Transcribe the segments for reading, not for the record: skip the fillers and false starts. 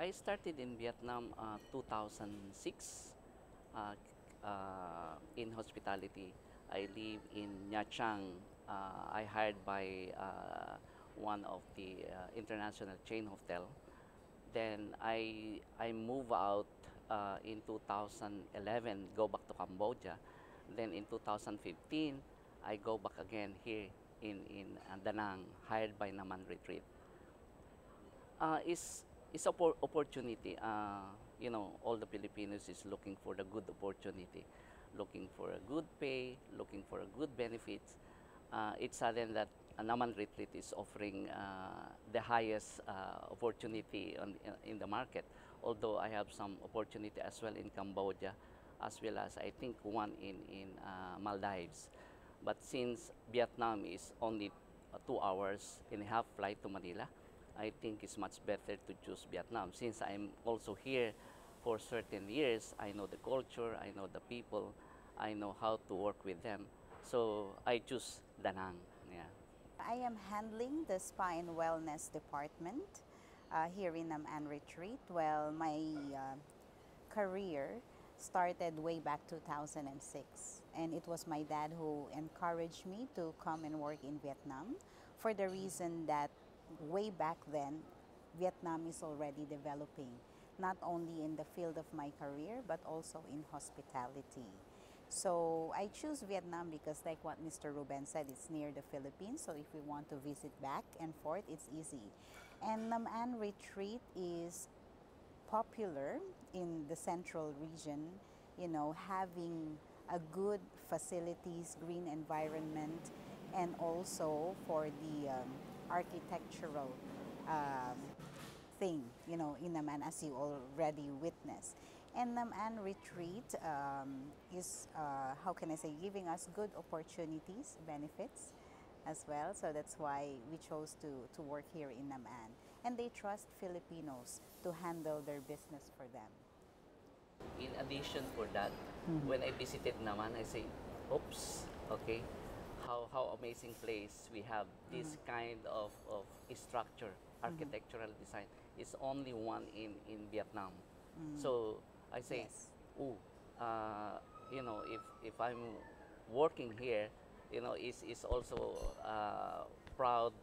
I started in Vietnam 2006 uh, in hospitality. I live in Nha Trang. I hired by one of the international chain hotel. Then I move out in 2011, go back to Cambodia. Then in 2015, I go back again here in Da Nang, hired by Naman Retreat. Is opportunity. You know, all the Filipinos is looking for the good opportunity, looking for a good pay, looking for a good benefits. It's sudden that Naman Retreat is offering the highest opportunity in the market. Although I have some opportunity as well in Cambodia, as well as I think one in Maldives. But since Vietnam is only 2 hours and a half flight to Manila, I think it's much better to choose Vietnam. Since I'm also here for certain years, I know the culture, I know the people, I know how to work with them. So I choose Da Nang. Yeah. I am handling the spa and wellness department here in An Retreat. Well, my career started way back 2006, and it was my dad who encouraged me to come and work in Vietnam for the reason that way back then Vietnam is already developing, not only in the field of my career but also in hospitality. So I choose Vietnam because, like what Mr. Ruben said, it's near the Philippines, so if we want to visit back and forth, it's easy. And Nam An Retreat is popular in the central region, you know, having a good facilities, green environment, and also for the architectural um, thing, you know, in Naman, as you already witnessed. And Naman Retreat is, how can I say, giving us good opportunities, benefits as well. So that's why we chose to work here in Naman. And they trust Filipinos to handle their business for them. In addition for that, when I visited Naman, I say, oops, okay, how amazing place we have this kind of structure, architectural design. It's only one in Vietnam. So I say, Yes. oh, you know, if I'm working here, you know, is also proud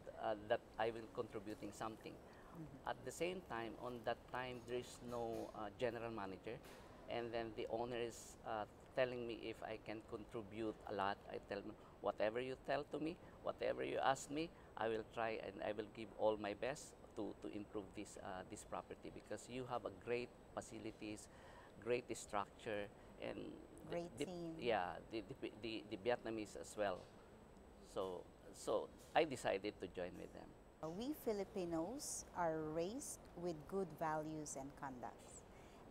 that I will contributing something. At the same time, on that time, there is no general manager, and then the owner is telling me if I can contribute a lot. I tell them, whatever you tell to me, whatever you ask me, I will try and I will give all my best to improve this property, because you have a great facilities, great structure, and Great team. yeah, the Vietnamese as well. So I decided to join with them. We Filipinos are raised with good values and conducts,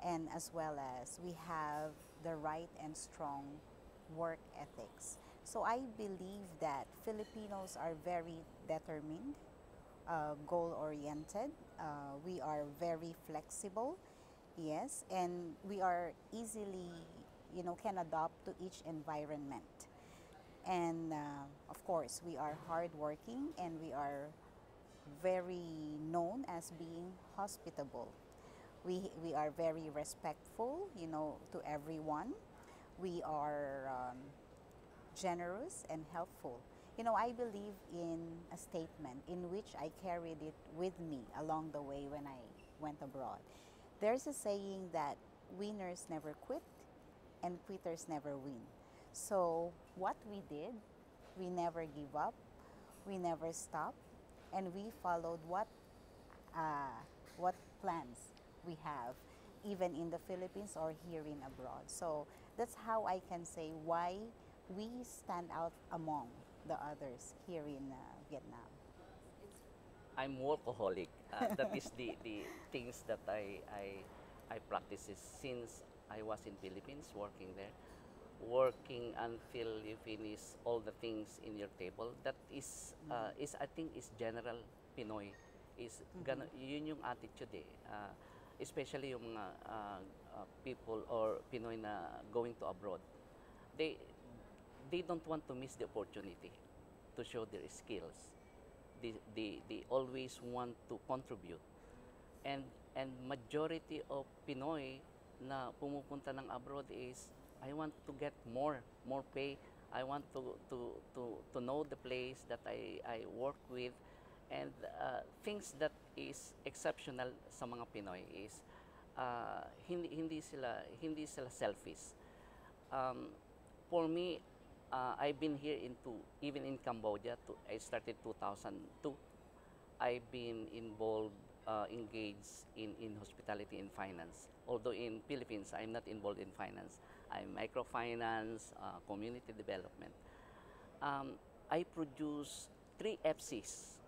and as well as we have the right and strong work ethics. So I believe that Filipinos are very determined, goal-oriented. We are very flexible, yes, and we are easily, you know, can adopt to each environment. And of course, we are hardworking and we are very known as being hospitable. We are very respectful, you know, to everyone. We are generous and helpful. You know, I believe in a statement in which I carried it with me along the way when I went abroad. There's a saying that winners never quit and quitters never win. So what we did, we never give up, we never stop, and we followed what plans we have, even in the Philippines or here in abroad. So that's how I can say why we stand out among the others here in Vietnam. I'm workaholic. That is the things that I practice since I was in Philippines working there. Working until you finish all the things in your table. That is I think is general Pinoy. Is gana, yun yung attitude eh. Especially yung mga people or Pinoy na going to abroad. They they don't want to miss the opportunity to show their skills. They always want to contribute. And And majority of Pinoy na pumupunta ng abroad is, I want to get more pay. I want to know the place that I work with. And things that is exceptional sa mga Pinoy is hindi sila selfish. For me, I've been here even in Cambodia. I started 2002. I've been engaged in hospitality and finance. Although in Philippines, I'm not involved in finance. I'm microfinance, community development. I produce 3 FCs,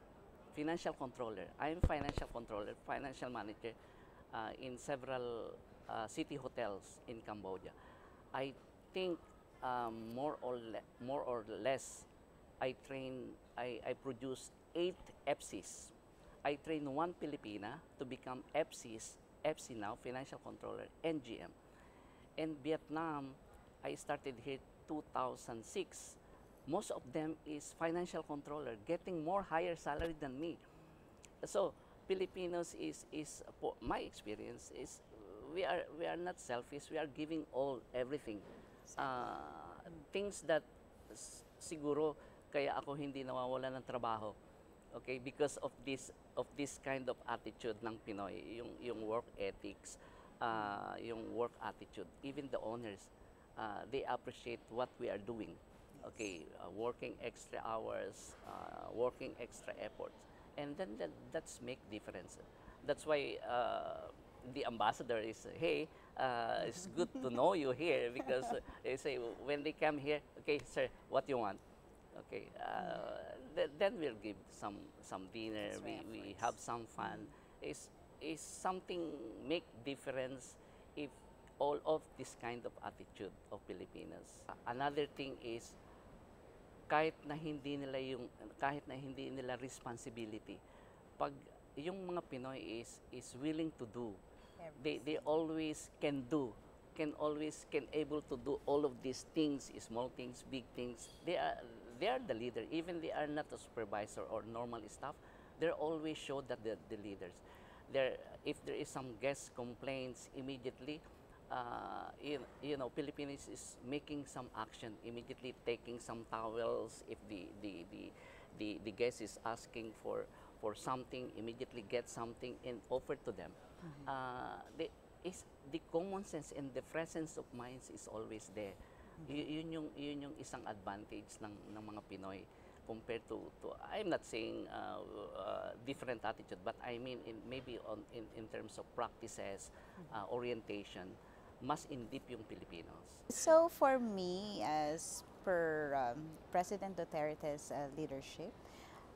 financial controller. I'm financial controller, financial manager in several city hotels in Cambodia. I think more or less, I produce 8 FCs. I train 1 Filipina to become FC now, financial controller, and GM. In Vietnam, I started here 2006. Most of them is financial controller, getting more higher salary than me. So Filipinos for my experience is we are not selfish. We are giving everything. Things that siguro kaya ako hindi nawawala ng trabaho. Okay, because of this kind of attitude ng Pinoy, yung work ethics, yung work attitude. Even the owners, they appreciate what we are doing. Okay, working extra hours, working extra efforts, and then that's make difference. That's why the ambassador is, hey, it's good to know you here, because they say when they come here, okay, sir, what you want? Okay, then we'll give some dinner. We have some fun. Is something make difference if all of this kind of attitude of Filipinos. Another thing is kahit na hindi nila responsibility, pag yung mga Pinoy is willing to do, they always can do, can able to do all of these things, small things, big things. They are the leader. Even they are not a supervisor or normal staff, they're always show that they're the leaders. If there is some guest complaints, immediately, Filipinos is making some action, immediately taking some towels. If the guest is asking for something, immediately get something and offer to them. The common sense and the presence of minds is always there. Yun yung isang advantage ng mga Pinoy compared to I'm not saying different attitude, but I mean maybe in terms of practices, orientation, mas in deep yung Filipinos. So for me, as per President Duterte's leadership,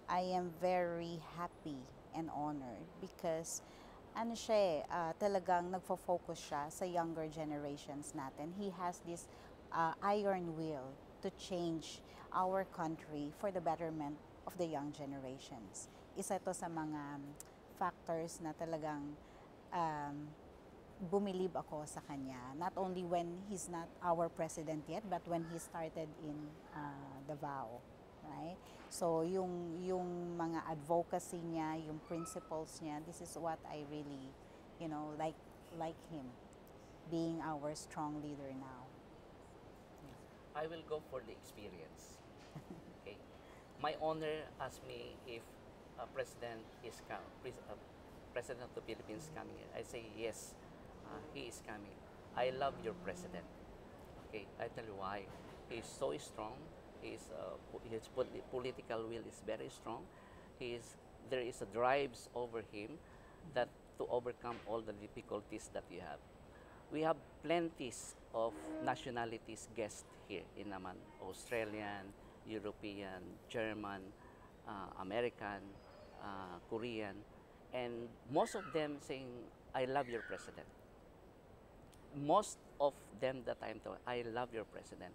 I am very happy and honored because talagang nagfo-focus siya sa younger generations natin. He has this iron will to change our country for the betterment of the young generations. Isa to sa mga factors na talagang bumilib ako sa kanya. Not only when he's not our president yet, but when he started in Davao, right? So yung mga advocacy niya, yung principles niya, this is what I really, like him being our strong leader now. I will go for the experience. Okay, my owner asked me if President of the Philippines coming here. I say yes, he is coming. I love your president. Okay, I tell you why. He is so strong. His political will is very strong. There is a drives over him that to overcome all the difficulties that you have. We have plenties of nationalities guests here in naman, Australian, European, German, American, Korean, and most of them saying, I love your president. Most of them that I'm talking, I love your president.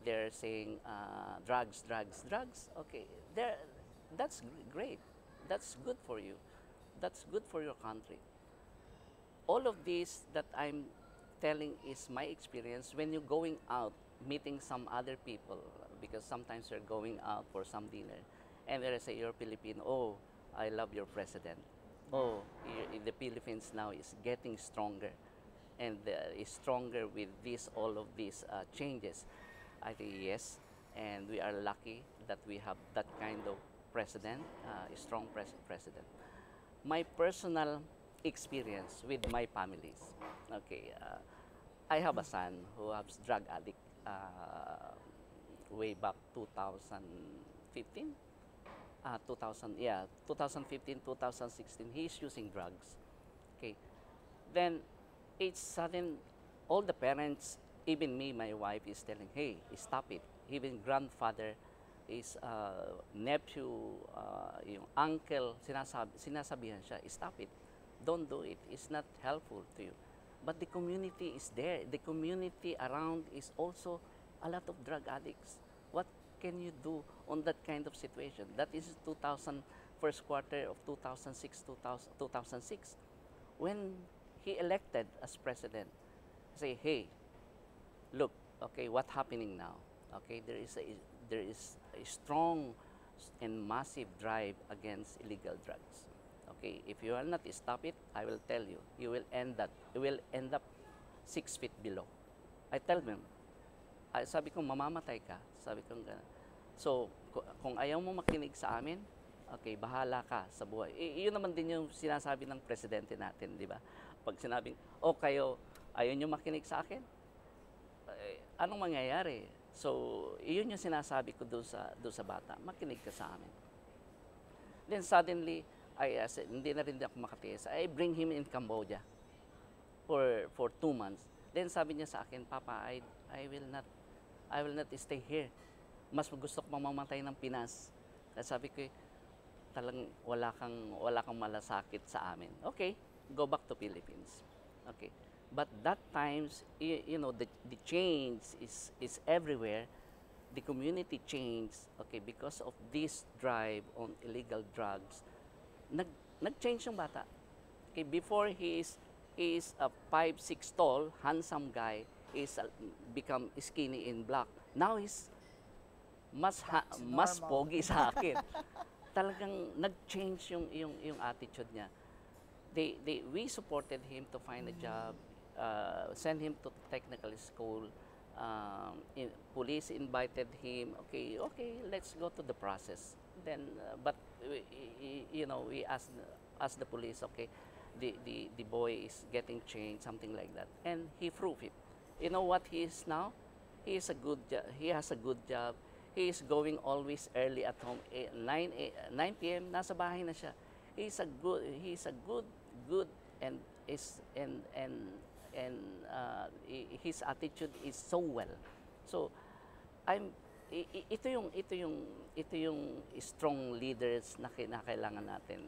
They're saying drugs. Okay, that's great. That's good for you. That's good for your country. All of this that I'm telling is my experience when you're going out, meeting some other people, because sometimes you're going out for some dinner, and they say you're Filipino. Oh, I love your president. oh, the Philippines now is getting stronger and is stronger with all of these changes. I think yes, and we are lucky that we have that kind of president, a strong president. My personal experience with my families. Okay, I have a son who was drug addict way back 2015. 2000, yeah, 2015, 2016, he's using drugs. Okay, then it's sudden, all the parents, even me, my wife is telling, hey, stop it. Even grandfather, is nephew, yung uncle, sinasabihan siya, stop it. Don't do it. It's not helpful to you. But the community is there. The community around is also a lot of drug addicts. What can you do on that kind of situation? That is 2000, first quarter of 2006, 2006. When he elected as president, say, hey, look, okay, what's happening now? Okay, there is a strong and massive drive against illegal drugs. Okay, if you will not stop it, I will tell you, you will end up 6 feet below. I tell them, sabi ko, mamamatay ka. Sabi ko, so, kung ayaw mo makinig sa amin, okay, bahala ka sa buhay. Iyon naman din yung sinasabi ng presidente natin, di ba? Pag sinabing, oh, kayo, ayaw nyo makinig sa akin, anong mangyayari? So, iyon yung sinasabi ko doon sa bata, makinig ka sa amin. Then suddenly, hindi na rin ako makatiis. I bring him in Cambodia for 2 months. Then sabi niya sa akin, Papa, I will not stay here. Mas gusto ko mamamatay ng Pinas. Kasi sabi ko, talagang wala kang malasakit sa amin. Okay, go back to Philippines. Okay. But that times, you know, the change is everywhere. The community changed, okay, because of this drive on illegal drugs. Nag-change yung bata. Okay, before he is a 5'6" tall, handsome guy, become skinny in black. Now he's mas pogi sa akin. Talagang nag-change yung attitude niya. We supported him to find a job, send him to technical school. Police invited him. Okay, let's go to the process. Then, but you know, we asked the police. Okay, the boy is getting changed, something like that, and he proved it. You know what he is now? He has a good job. He is going always early at home. 9 p.m. nasa bahay na siya. He's a good and his attitude is so well. So ito yung strong leaders na kailangan natin.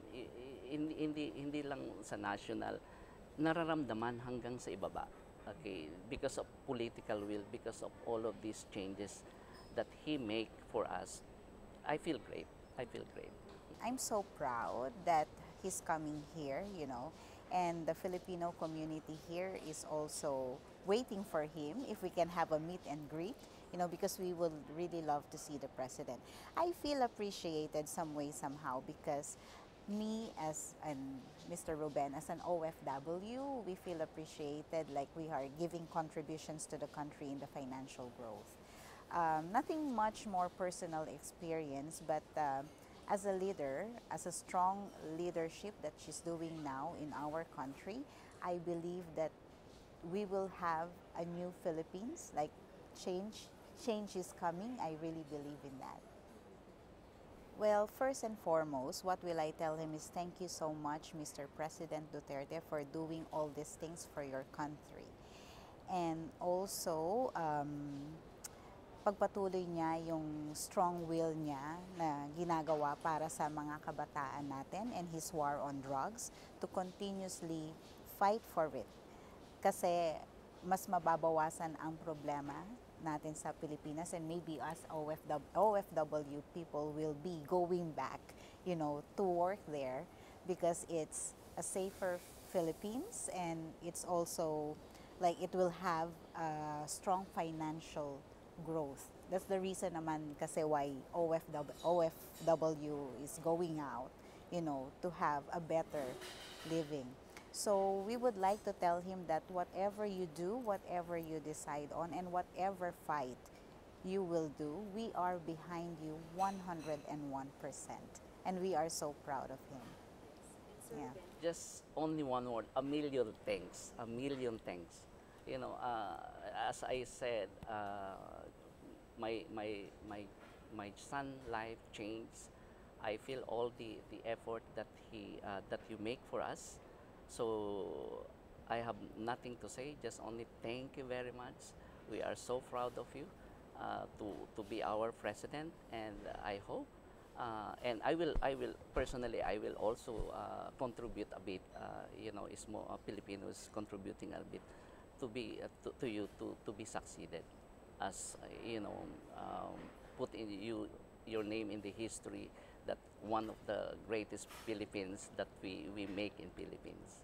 Hindi lang sa national, nararamdaman hanggang sa ibaba. Okay, because of political will, because of all of these changes that he make for us, I feel great. I'm so proud that he's coming here, you know, and the Filipino community here is also waiting for him if we can have a meet and greet, you know, because we would really love to see the president. I feel appreciated some way, somehow, because me and Mr. Ruben as an OFW, we feel appreciated, like we are giving contributions to the country in the financial growth. Nothing much more personal experience, but as a leader, as a strong leadership that she's doing now in our country, I believe that we will have a new Philippines, like change is coming. I really believe in that. Well, first and foremost, what will I tell him is thank you so much, Mr. President Duterte, for doing all these things for your country. And also, pagpatuloy niya yung strong will niya na ginagawa para sa mga kabataan natin and his war on drugs, to continuously fight for it. Kasi mas mababawasan ang problema natin sa Pilipinas, and maybe us OFW people will be going back, you know, to work there because it's a safer Philippines, and it's also like it will have a strong financial growth. That's the reason naman kasi why OFW is going out, to have a better living. So we would like to tell him that whatever you do, whatever you decide on, and whatever fight you will do, we are behind you 101%. And we are so proud of him. Yeah. Just only one word, a million thanks, a million thanks. As I said, my, my, my, my son life changed. I feel all the effort that you make for us. So I have nothing to say, just only thank you very much. We are so proud of you to be our president, and I hope and I will personally, I will also contribute a bit. Is more Filipinos contributing a bit to you to be succeeded, as put in your name in the history that one of the greatest Philippines that we make in Philippines.